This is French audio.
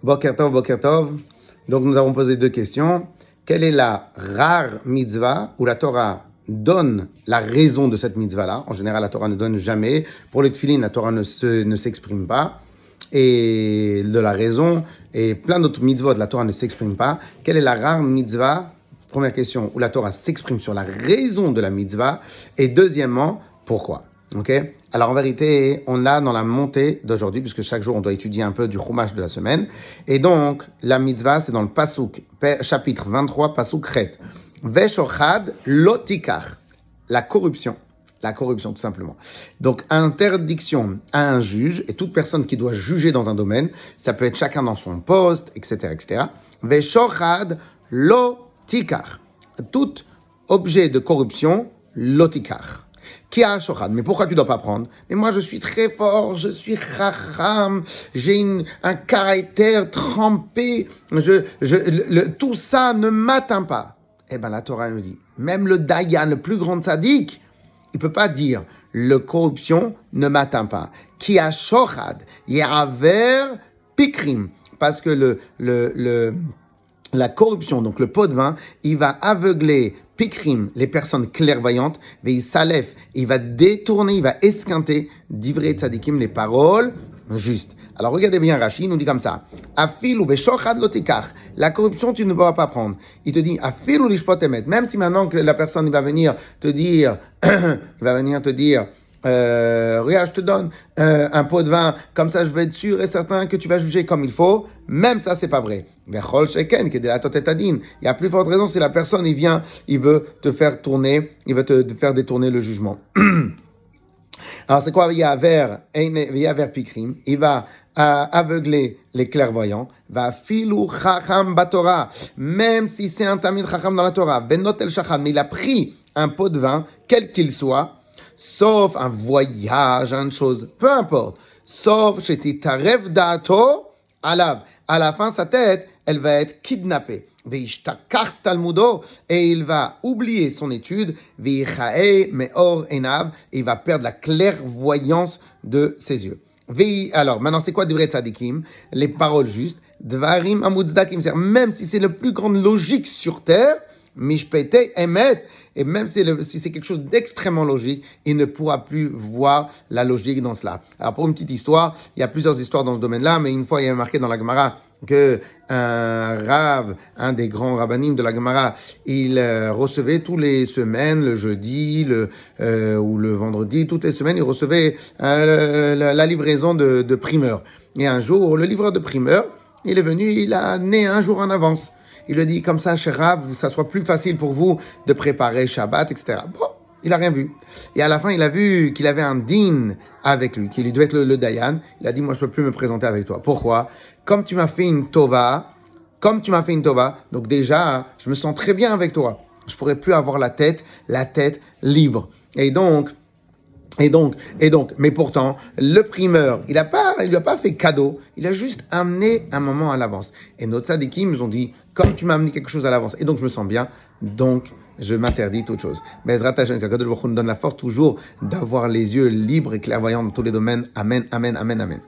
Boker Tov, Boker Tov. Donc nous avons posé deux questions. Quelle est la rare mitzvah où la Torah donne la raison de cette mitzvah-là? En général, la Torah ne donne jamais. Pour les tefilin, la Torah ne s'exprime pas. Et de la raison, et plein d'autres mitzvot, la Torah ne s'exprime pas. Quelle est la rare mitzvah? Première question, où la Torah s'exprime sur la raison de la mitzvah. Et deuxièmement, pourquoi? Ok. Alors en vérité, on l'a dans la montée d'aujourd'hui, puisque chaque jour on doit étudier un peu du chumash de la semaine. Et donc, la mitzvah, c'est dans le Pasuk, chapitre 23, Pasuk Chet. Veshochad lotikar. La corruption, tout simplement. Donc, interdiction à un juge, et toute personne qui doit juger dans un domaine, ça peut être chacun dans son poste, etc., etc. Veshochad lotikar. Tout objet de corruption, lotikar. Qui a shochad? Mais pourquoi tu ne dois pas prendre? Mais moi, je suis très fort, je suis chacham, j'ai un caractère trempé, tout ça ne m'atteint pas. Eh bien, la Torah nous dit, même le dayan, le plus grand tzaddik, il ne peut pas dire, la corruption ne m'atteint pas. Qui a shochad? Yaver pikrim. Parce que la corruption, donc le pot de vin, il va aveugler pikrim, les personnes clairvoyantes, mais il s'alève, il va détourner, il va esquinter d'ivrei tzadikim, les paroles justes. Alors regardez bien, Rashi nous dit comme ça, afilu veshochad lotikach, la corruption tu ne pourras pas prendre. Il te dit afilu lishpot emet, même si maintenant que la personne il va venir te dire, regarde, je te donne un pot de vin, comme ça je vais être sûr et certain que tu vas juger comme il faut, même ça c'est pas vrai. Il y a plus forte raison si la personne il veut te faire tourner, il veut te faire détourner le jugement. Alors c'est quoi? Il y a vers pikrim, il va aveugler les clairvoyants, va filou chacham batora, même si c'est un tamid chacham dans la Torah, benot el shacham, mais il a pris un pot de vin, quel qu'il soit, sauf un voyage, une chose, peu importe, sauf chez Titarev Dato, alav. À la fin, sa tête, elle va être kidnappée. Veishtakar talmudo, et il va oublier son étude. Veichae meor enav, et il va perdre la clairvoyance de ses yeux. Alors, maintenant, c'est quoi divrei tzadikim? Les paroles justes. Dvarim amutzdakim, même si c'est la plus grande logique sur terre, mishpete emet, et même si c'est quelque chose d'extrêmement logique, il ne pourra plus voir la logique dans cela. Alors pour une petite histoire, il y a plusieurs histoires dans ce domaine-là, mais une fois il y a marqué dans la Gemara que un rav, un des grands rabbanim de la Gemara, il recevait tous les semaines, le jeudi, ou le vendredi, toutes les semaines, il recevait la livraison de primeurs. Et un jour, le livreur de primeurs, il est venu, il a né un jour en avance. Il lui dit, comme ça, cher Rav, ça soit plus facile pour vous de préparer Shabbat, etc. Bon, il n'a rien vu. Et à la fin, il a vu qu'il avait un din avec lui, qui lui devait être le Dayan. Il a dit, moi, je ne peux plus me présenter avec toi. Pourquoi? Comme tu m'as fait une tova, donc déjà, je me sens très bien avec toi. Je ne pourrais plus avoir la tête libre. Et donc, mais pourtant, le primeur, il lui a pas fait cadeau, il a juste amené un moment à l'avance. Et nos tzadikim nous ont dit, comme tu m'as amené quelque chose à l'avance, et donc je me sens bien, donc je m'interdis toute chose. Mais Ezrat Hashem, qu'Akadosh Baruch Hu nous donne la force toujours d'avoir les yeux libres et clairvoyants dans tous les domaines. Amen, amen, amen, amen.